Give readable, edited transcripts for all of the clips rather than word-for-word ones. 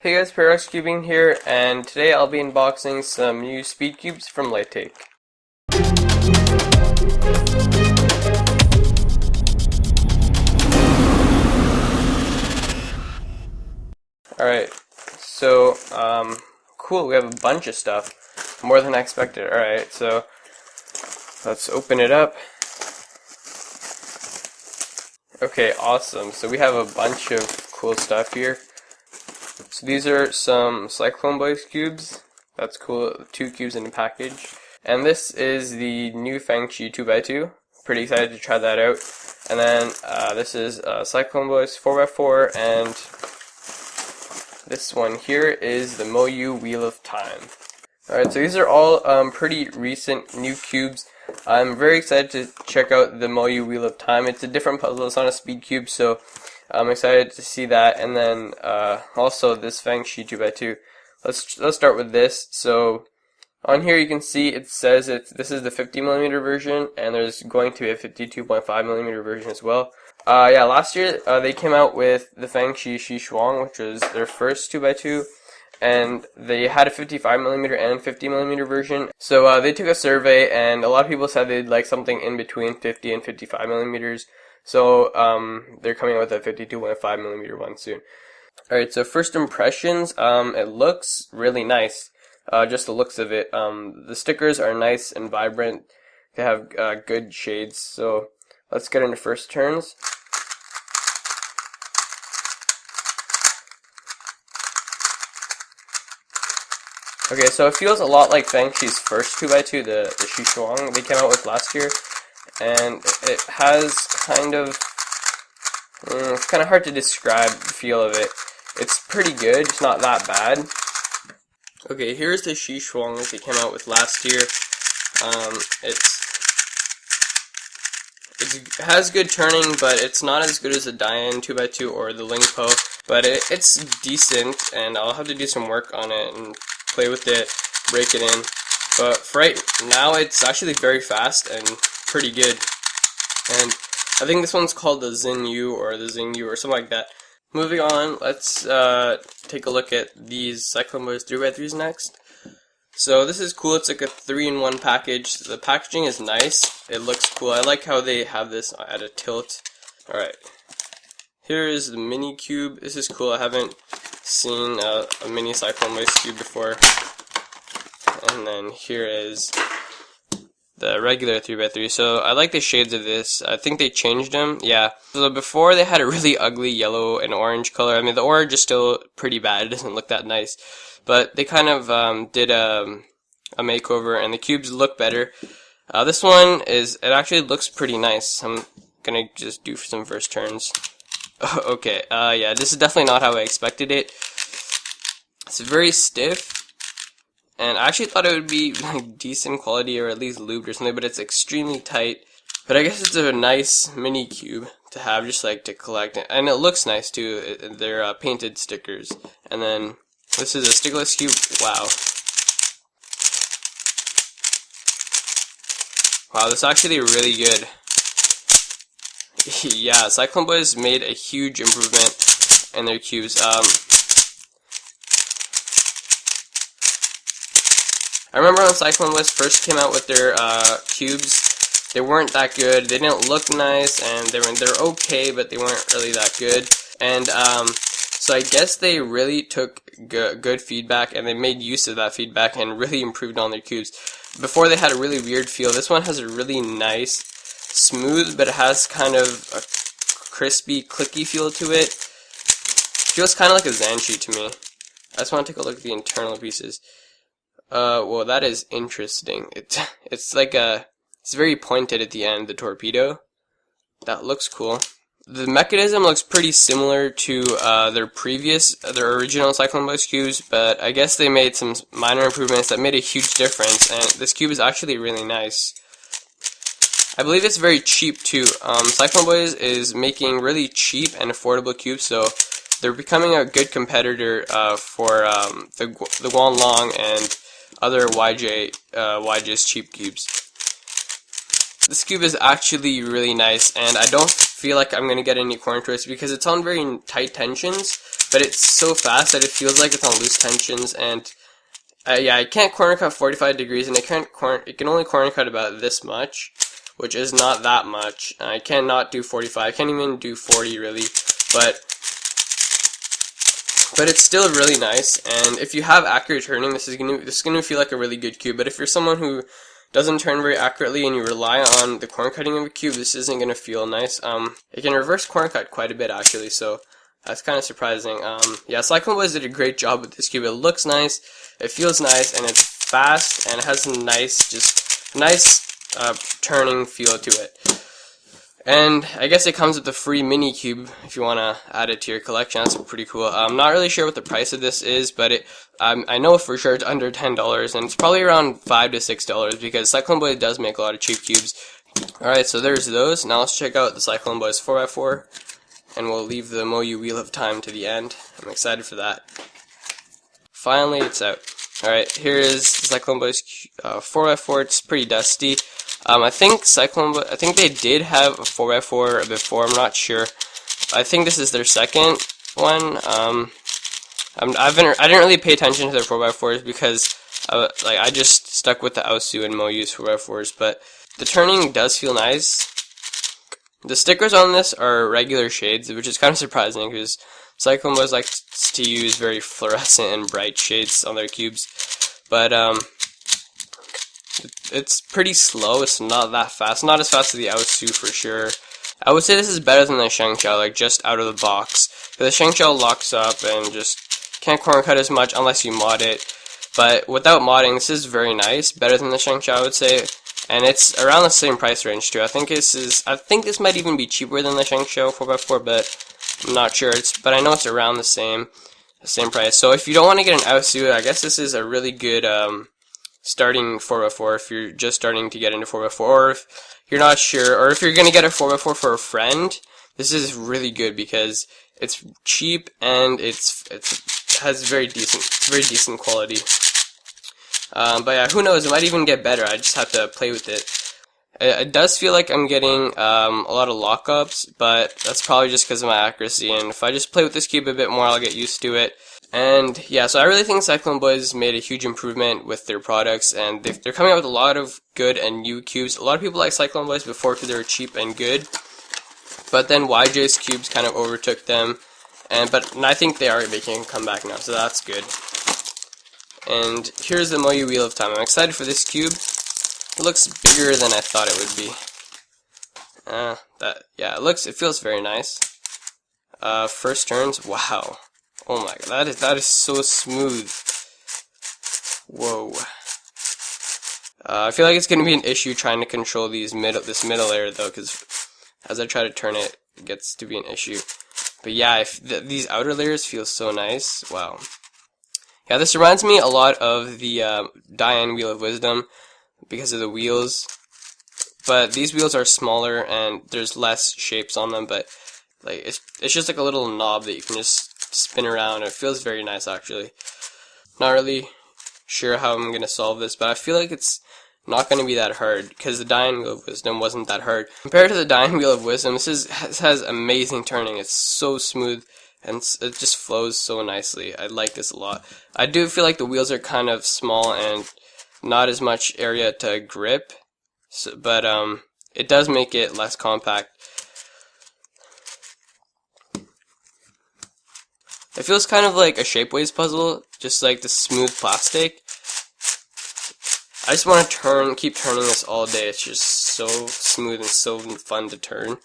Hey guys, Paradox Cubing here, and today I'll be unboxing some new speed cubes from Lightake. Alright, so, cool, we have a bunch of stuff. More than I expected. Alright, so, let's open it up. Okay, awesome. So we have a bunch of cool stuff here. So these are some Cyclone Boys cubes. That's cool. 2 cubes in a package. And this is the new FangShi 2x2. Pretty excited to try that out. And then this is Cyclone Boys 4x4, and this one here is the MoYu Wheel of Time. Alright, so these are all pretty recent new cubes. I'm very excited to check out the MoYu Wheel of Time. It's a different puzzle. It's not a speed cube, so I'm excited to see that. And then also this FangShi 2x2. Let's start with this. So on here you can see it says this is the 50mm version, and there's going to be a 52.5mm version as well. Yeah, last year they came out with the FangShi Xishuang, which was their first 2x2. And they had a 55mm and 50mm version. So they took a survey, and a lot of people said they'd like something in between 50 and 55mm. So they're coming out with a 52.5mm one soon. Alright, so first impressions, it looks really nice. Just the looks of it. The stickers are nice and vibrant. They have good shades. So let's get into first turns. Okay, so it feels a lot like FangShi's first 2x2, the Xishuang they came out with last year, and it has it's kind of hard to describe the feel of it. It's pretty good, it's not that bad. Okay, here's the Xishuang that they came out with last year. It has good turning, but it's not as good as the Dian 2x2 or the Lingpo, but it's decent, and I'll have to do some work on it and play with it, break it in. But for right now, it's actually very fast and pretty good. And I think this one's called the XingYu or the XingYu or something like that. Moving on, let's take a look at these Cyclone Boys 3x3s next. So this is cool. It's like a 3-in-1 package. The packaging is nice. It looks cool. I like how they have this at a tilt. Alright. Here is the mini cube. This is cool. I haven't seen a mini Cyclone Boys cube before. And then here is the regular 3x3. So I like the shades of this. I think they changed them. Yeah. So before they had a really ugly yellow and orange color. I mean, the orange is still pretty bad. It doesn't look that nice. But they kind of did a makeover, and the cubes look better. This one it actually looks pretty nice. I'm gonna just do some first turns. Okay, yeah, this is definitely not how I expected it. It's very stiff, and I actually thought it would be like decent quality or at least lubed or something, but it's extremely tight. But I guess it's a nice mini cube to have, just like to collect, and it looks nice too. They're painted stickers. And then this is a stickless cube. Wow. Wow, this is actually really good. Yeah, Cyclone Boys made a huge improvement in their cubes. I remember when Cyclone Boys first came out with their cubes, they weren't that good. They didn't look nice, and they're okay, but they weren't really that good. And so I guess they really took good feedback, and they made use of that feedback and really improved on their cubes. Before, they had a really weird feel. This one has a really nice, smooth, but it has kind of a crispy, clicky feel to it. Feels kind of like a Zanshi to me. I just want to take a look at the internal pieces. Well, that is interesting. It's like it's very pointed at the end, the torpedo. That looks cool. The mechanism looks pretty similar to their original Cyclone Boys cubes, but I guess they made some minor improvements that made a huge difference, and this cube is actually really nice. I believe it's very cheap too. Cyclone Boys is making really cheap and affordable cubes, so they're becoming a good competitor for the Guanlong and other YJ's cheap cubes. This cube is actually really nice, and I don't feel like I'm going to get any corner twists because it's on very tight tensions, but it's so fast that it feels like it's on loose tensions. And yeah, I can't corner cut 45 degrees, and it can only corner cut about this much, which is not that much. I cannot do 45. I can't even do 40 really, but it's still really nice. And if you have accurate turning, this is gonna feel like a really good cube. But if you're someone who doesn't turn very accurately and you rely on the corner cutting of a cube, this isn't gonna feel nice. It can reverse corner cut quite a bit actually, so that's kind of surprising. Yeah, Cyclone Boys did a great job with this cube. It looks nice, it feels nice, and it's fast, and it has a nice turning feel to it. And I guess it comes with a free mini cube if you want to add it to your collection. That's pretty cool. I'm not really sure what the price of this is, but I know for sure it's under $10, and it's probably around $5 to $6 because Cyclone Boys does make a lot of cheap cubes. Alright, so there's those. Now let's check out the Cyclone Boys 4x4, and we'll leave the MoYu Wheel of Time to the end. I'm excited for that. Finally, it's out. Alright, here is the Cyclone Boys 4x4. It's pretty dusty. I think they did have a 4x4 before, I'm not sure. I think this is their second one. I didn't really pay attention to their 4x4s because I just stuck with the Aosu and MoYu's 4x4s, but the turning does feel nice. The stickers on this are regular shades, which is kind of surprising because Cyclone Boys likes to use very fluorescent and bright shades on their cubes. But it's pretty slow. It's not that fast. Not as fast as the Aosu for sure. I would say this is better than the XingYu, like just out of the box. The XingYu locks up and just can't corner cut as much unless you mod it. But without modding, this is very nice. Better than the XingYu, I would say. And it's around the same price range too. I think this might even be cheaper than the XingYu 4x4, but I'm not sure. But I know it's around the same price. So if you don't want to get an Aosu, I guess this is a really good starting 4x4 if you're just starting to get into 4x4, or if you're not sure, or if you're gonna get a 4x4 for a friend. This is really good because it's cheap and it has very decent quality. But yeah, who knows? It might even get better. I just have to play with it. It does feel like I'm getting a lot of lockups, but that's probably just because of my accuracy. And if I just play with this cube a bit more, I'll get used to it. And yeah, so I really think Cyclone Boys made a huge improvement with their products, and they're coming out with a lot of good and new cubes. A lot of people like Cyclone Boys before because they were cheap and good, but then YJ's cubes kind of overtook them, and I think they are making a comeback now, so that's good. And here's the MoYu Wheel of Time. I'm excited for this cube. It looks bigger than I thought it would be. Yeah, it feels very nice. First turns, wow. Oh my god, that is so smooth. Whoa. I feel like it's going to be an issue trying to control this middle layer though, because as I try to turn it, it gets to be an issue. But yeah, these outer layers feel so nice. Wow. Yeah, this reminds me a lot of the Diane Wheel of Wisdom because of the wheels. But these wheels are smaller and there's less shapes on them, but like it's just like a little knob that you can just spin around. It feels very nice actually. Not really sure how I'm gonna solve this, but I feel like it's not gonna be that hard because the Diane Wheel of Wisdom wasn't that hard. Compared to the Diane Wheel of Wisdom, this has amazing turning. It's so smooth and it just flows so nicely. I like this a lot. I do feel like the wheels are kind of small and not as much area to grip, but it does make it less compact. It feels kind of like a Shapeways puzzle, just like the smooth plastic. I just want to keep turning this all day. It's just so smooth and so fun to turn.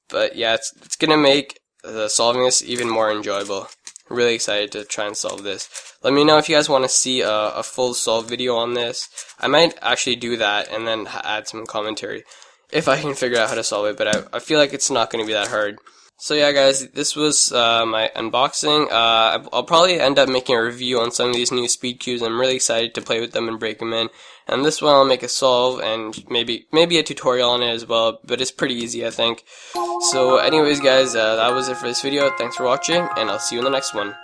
But yeah, it's gonna make solving this even more enjoyable. I'm really excited to try and solve this. Let me know if you guys want to see a full solve video on this. I might actually do that and then add some commentary if I can figure out how to solve it, but I feel like it's not going to be that hard. So yeah guys, this was my unboxing. I'll probably end up making a review on some of these new speed cubes. I'm really excited to play with them and break them in. And this one I'll make a solve and maybe a tutorial on it as well, but it's pretty easy I think. So anyways guys, that was it for this video. Thanks for watching and I'll see you in the next one.